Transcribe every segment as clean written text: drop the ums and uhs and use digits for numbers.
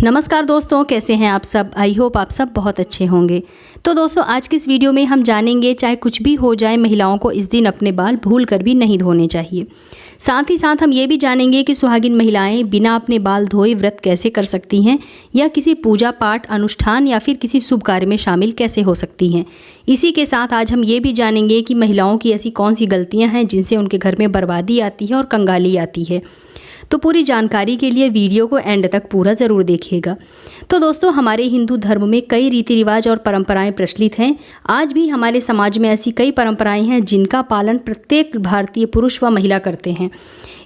नमस्कार दोस्तों, कैसे हैं आप सब। आई होप आप सब बहुत अच्छे होंगे। तो दोस्तों, आज की इस वीडियो में हम जानेंगे चाहे कुछ भी हो जाए, महिलाओं को इस दिन अपने बाल भूल कर भी नहीं धोने चाहिए। साथ ही साथ हम ये भी जानेंगे कि सुहागिन महिलाएं बिना अपने बाल धोए व्रत कैसे कर सकती हैं, या किसी पूजा पाठ अनुष्ठान या फिर किसी शुभ कार्य में शामिल कैसे हो सकती हैं। इसी के साथ आज हम ये भी जानेंगे कि महिलाओं की ऐसी कौन सी गलतियां हैं जिनसे उनके घर में बर्बादी आती है और कंगाली आती है। तो पूरी जानकारी के लिए वीडियो को एंड तक पूरा ज़रूर देखिएगा। तो दोस्तों, हमारे हिंदू धर्म में कई रीति रिवाज और परंपराएं प्रचलित हैं। आज भी हमारे समाज में ऐसी कई परंपराएं हैं जिनका पालन प्रत्येक भारतीय पुरुष व महिला करते हैं।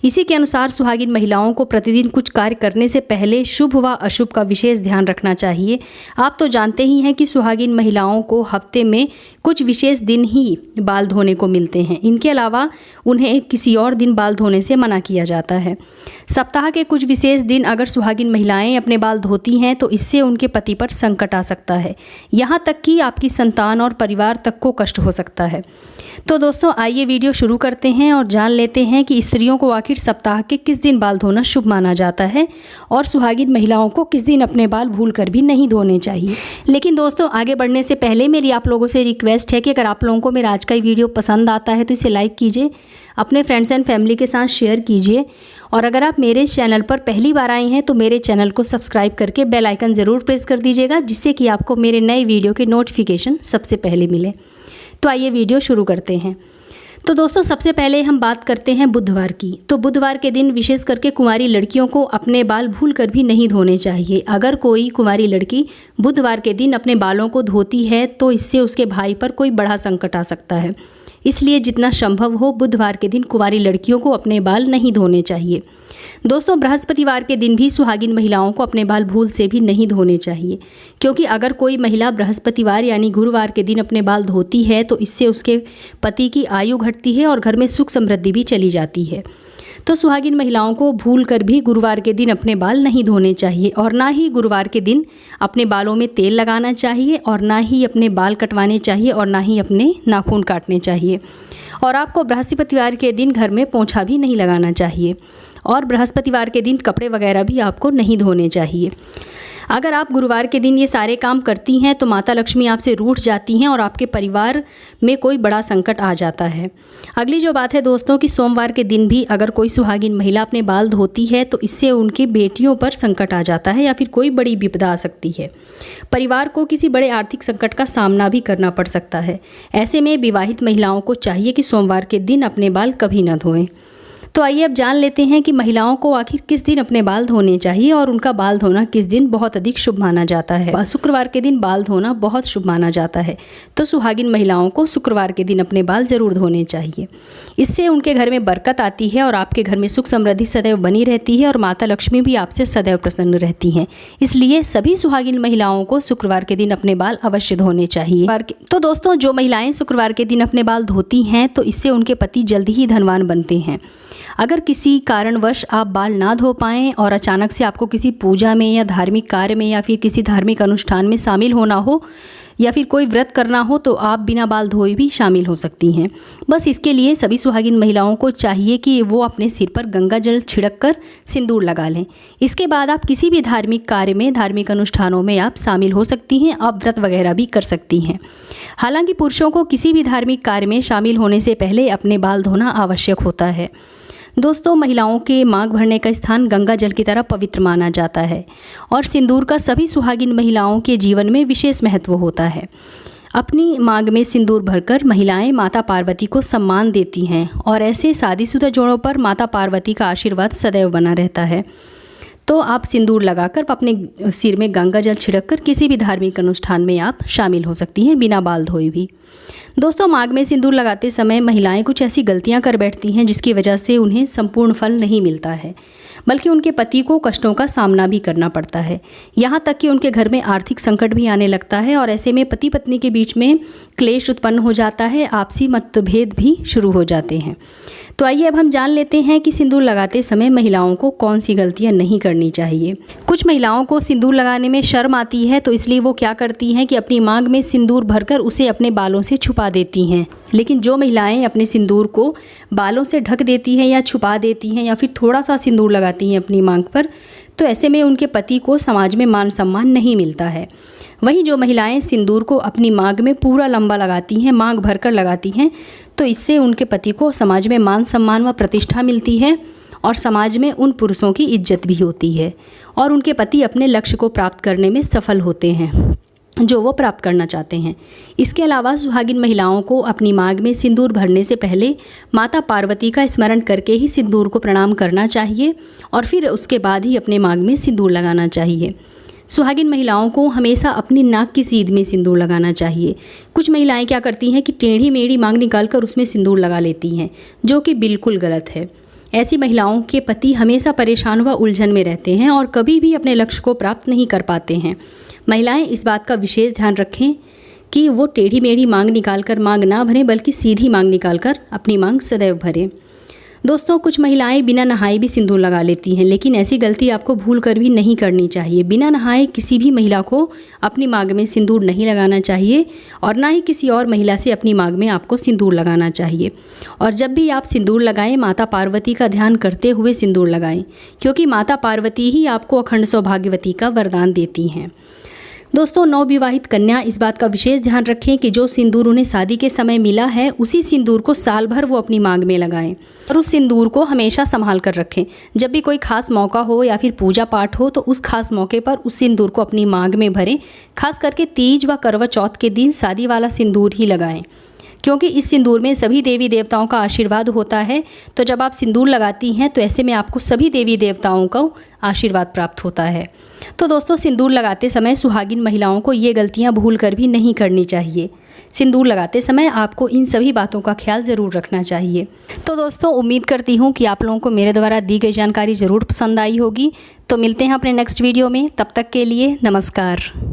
इसी के अनुसार सुहागिन महिलाओं को प्रतिदिन कुछ कार्य करने से पहले शुभ व अशुभ का विशेष ध्यान रखना चाहिए। आप तो जानते ही हैं कि सुहागिन महिलाओं को हफ्ते में कुछ विशेष दिन ही बाल धोने को मिलते हैं। इनके अलावा उन्हें किसी और दिन बाल धोने से मना किया जाता है। सप्ताह के कुछ विशेष दिन अगर सुहागिन महिलाएं अपने बाल धोती हैं तो इससे उनके पति पर संकट आ सकता है, यहाँ तक कि आपकी संतान और परिवार तक को कष्ट हो सकता है। तो दोस्तों, आइए वीडियो शुरू करते हैं और जान लेते हैं कि स्त्रियों को आखिर सप्ताह के किस दिन बाल धोना शुभ माना जाता है और सुहागिन महिलाओं को किस दिन अपने बाल भूल कर भी नहीं धोने चाहिए। लेकिन दोस्तों, आगे बढ़ने से पहले मेरी आप लोगों से रिक्वेस्ट है कि अगर आप लोगों को मेरा आज का वीडियो पसंद आता है तो इसे लाइक कीजिए, अपने फ्रेंड्स एंड फैमिली के साथ शेयर कीजिए, और अगर आप मेरे इस चैनल पर पहली बार आए हैं तो मेरे चैनल को सब्सक्राइब करके बेल आइकन ज़रूर प्रेस कर दीजिएगा, जिससे कि आपको मेरे नए वीडियो के नोटिफिकेशन सबसे पहले मिले। तो आइए वीडियो शुरू करते हैं। तो दोस्तों, सबसे पहले हम बात करते हैं बुधवार की। तो बुधवार के दिन विशेष करके कुंवारी लड़कियों को अपने बाल भूल कर भी नहीं धोने चाहिए। अगर कोई कुंवारी लड़की बुधवार के दिन अपने बालों को धोती है तो इससे उसके भाई पर कोई बड़ा संकट आ सकता है। इसलिए जितना संभव हो बुधवार के दिन कुंवारी लड़कियों को अपने बाल नहीं धोने चाहिए। दोस्तों, बृहस्पतिवार के दिन भी सुहागिन महिलाओं को अपने बाल भूल से भी नहीं धोने चाहिए, क्योंकि अगर कोई महिला बृहस्पतिवार यानी गुरुवार के दिन अपने बाल धोती है तो इससे उसके पति की आयु घटती है और घर में सुख समृद्धि भी चली जाती है। तो सुहागिन महिलाओं को भूल कर भी गुरुवार के दिन अपने बाल नहीं धोने चाहिए, और ना ही गुरुवार के दिन अपने बालों में तेल लगाना चाहिए, और ना ही अपने बाल कटवाने चाहिए, और ना ही अपने नाखून काटने चाहिए। और आपको बृहस्पतिवार के दिन घर में पोंछा भी नहीं लगाना चाहिए, और बृहस्पतिवार के दिन कपड़े वगैरह भी आपको नहीं धोने चाहिए। अगर आप गुरुवार के दिन ये सारे काम करती हैं तो माता लक्ष्मी आपसे रूठ जाती हैं और आपके परिवार में कोई बड़ा संकट आ जाता है। अगली जो बात है दोस्तों, कि सोमवार के दिन भी अगर कोई सुहागिन महिला अपने बाल धोती है तो इससे उनके बेटियों पर संकट आ जाता है या फिर कोई बड़ी विपदा आ सकती है। परिवार को किसी बड़े आर्थिक संकट का सामना भी करना पड़ सकता है। ऐसे में विवाहित महिलाओं को चाहिए कि सोमवार के दिन अपने बाल कभी ना धोएं। तो आइए अब जान लेते हैं कि महिलाओं को आखिर किस दिन अपने बाल धोने चाहिए और उनका बाल धोना किस दिन बहुत अधिक शुभ माना जाता है। शुक्रवार के दिन बाल धोना बहुत शुभ माना जाता है, तो सुहागिन महिलाओं को शुक्रवार के दिन अपने बाल जरूर धोने चाहिए। इससे उनके घर में बरकत आती है और आपके घर में सुख समृद्धि सदैव बनी रहती है, और माता लक्ष्मी भी आपसे सदैव प्रसन्न रहती हैं। इसलिए सभी सुहागिन महिलाओं को शुक्रवार के दिन अपने बाल अवश्य धोने चाहिए। तो दोस्तों, जो महिलाएं शुक्रवार के दिन अपने बाल धोती हैं तो इससे उनके पति जल्दी ही धनवान बनते हैं। अगर किसी कारणवश आप बाल ना धो पाएँ और अचानक से आपको किसी पूजा में या धार्मिक कार्य में या फिर किसी धार्मिक अनुष्ठान में शामिल होना हो या फिर कोई व्रत करना हो तो आप बिना बाल धोए भी शामिल हो सकती हैं। बस इसके लिए सभी सुहागिन महिलाओं को चाहिए कि वो अपने सिर पर गंगा जल छिड़क कर सिंदूर लगा लें। इसके बाद आप किसी भी धार्मिक कार्य में, धार्मिक अनुष्ठानों में आप शामिल हो सकती हैं। आप व्रत वगैरह भी कर सकती हैं। हालांकि पुरुषों को किसी भी धार्मिक कार्य में शामिल होने से पहले अपने बाल धोना आवश्यक होता है। दोस्तों, महिलाओं के मांग भरने का स्थान गंगा जल की तरह पवित्र माना जाता है, और सिंदूर का सभी सुहागिन महिलाओं के जीवन में विशेष महत्व होता है। अपनी मांग में सिंदूर भरकर महिलाएं माता पार्वती को सम्मान देती हैं, और ऐसे शादीशुदा जोड़ों पर माता पार्वती का आशीर्वाद सदैव बना रहता है। तो आप सिंदूर लगाकर अपने सिर में गंगा जल छिड़ककर किसी भी धार्मिक अनुष्ठान में आप शामिल हो सकती हैं बिना बाल धोए भी। दोस्तों, मांग में सिंदूर लगाते समय महिलाएं कुछ ऐसी गलतियां कर बैठती हैं जिसकी वजह से उन्हें संपूर्ण फल नहीं मिलता है, बल्कि उनके पति को कष्टों का सामना भी करना पड़ता है। यहाँ तक कि उनके घर में आर्थिक संकट भी आने लगता है, और ऐसे में पति पत्नी के बीच में क्लेश उत्पन्न हो जाता है, आपसी मतभेद भी शुरू हो जाते हैं। तो आइए अब हम जान लेते हैं कि सिंदूर लगाते समय महिलाओं को कौन सी गलतियां नहीं करनी चाहिए। कुछ महिलाओं को सिंदूर लगाने में शर्म आती है, तो इसलिए वो क्या करती हैं कि अपनी मांग में सिंदूर भरकर उसे अपने बालों से छुपा छुपा देती हैं। लेकिन जो महिलाएं अपने सिंदूर को बालों से ढक देती हैं या छुपा देती हैं या फिर थोड़ा सा सिंदूर लगाती हैं अपनी मांग पर, तो ऐसे में उनके पति को समाज में मान सम्मान नहीं मिलता है। वहीं जो महिलाएं सिंदूर को अपनी मांग में पूरा लंबा लगाती हैं, मांग भरकर लगाती हैं, तो इससे उनके पति को समाज में मान सम्मान व प्रतिष्ठा मिलती है और समाज में उन पुरुषों की इज्जत भी होती है और उनके पति अपने लक्ष्य को प्राप्त करने में सफल होते हैं जो वो प्राप्त करना चाहते हैं। इसके अलावा सुहागिन महिलाओं को अपनी मांग में सिंदूर भरने से पहले माता पार्वती का स्मरण करके ही सिंदूर को प्रणाम करना चाहिए और फिर उसके बाद ही अपने मांग में सिंदूर लगाना चाहिए। सुहागिन महिलाओं को हमेशा अपनी नाक की सीध में सिंदूर लगाना चाहिए। कुछ महिलाएं क्या करती हैं कि टेढ़ी मेढ़ी मांग निकालकर उसमें सिंदूर लगा लेती हैं, जो कि बिल्कुल गलत है। ऐसी महिलाओं के पति हमेशा परेशान व उलझन में रहते हैं और कभी भी अपने लक्ष्य को प्राप्त नहीं कर पाते हैं। महिलाएं इस बात का विशेष ध्यान रखें कि वो टेढ़ी मेढ़ी मांग निकालकर मांग ना भरें, बल्कि सीधी मांग निकालकर अपनी मांग सदैव भरें। दोस्तों, कुछ महिलाएं बिना नहाए भी सिंदूर लगा लेती हैं, लेकिन ऐसी गलती आपको भूल कर भी नहीं करनी चाहिए। बिना नहाए किसी भी महिला को अपनी मांग में सिंदूर नहीं लगाना चाहिए और ना ही किसी और महिला से अपनी मांग में आपको सिंदूर लगाना चाहिए। और जब भी आप सिंदूर लगाएं, माता पार्वती का ध्यान करते हुए सिंदूर लगाएं, क्योंकि माता पार्वती ही आपको अखंड सौभाग्यवती का वरदान देती हैं। दोस्तों, नवविवाहित कन्या इस बात का विशेष ध्यान रखें कि जो सिंदूर उन्हें शादी के समय मिला है, उसी सिंदूर को साल भर वो अपनी मांग में लगाएं और उस सिंदूर को हमेशा संभाल कर रखें। जब भी कोई खास मौका हो या फिर पूजा पाठ हो, तो उस खास मौके पर उस सिंदूर को अपनी मांग में भरें। खास करके तीज व करवा चौथ के दिन शादी वाला सिंदूर ही लगाएं, क्योंकि इस सिंदूर में सभी देवी देवताओं का आशीर्वाद होता है। तो जब आप सिंदूर लगाती हैं तो ऐसे में आपको सभी देवी देवताओं का आशीर्वाद प्राप्त होता है। तो दोस्तों, सिंदूर लगाते समय सुहागिन महिलाओं को ये गलतियां भूल कर भी नहीं करनी चाहिए। सिंदूर लगाते समय आपको इन सभी बातों का ख्याल ज़रूर रखना चाहिए। तो दोस्तों, उम्मीद करती हूँ कि आप लोगों को मेरे द्वारा दी गई जानकारी ज़रूर पसंद आई होगी। तो मिलते हैं अपने नेक्स्ट वीडियो में, तब तक के लिए नमस्कार।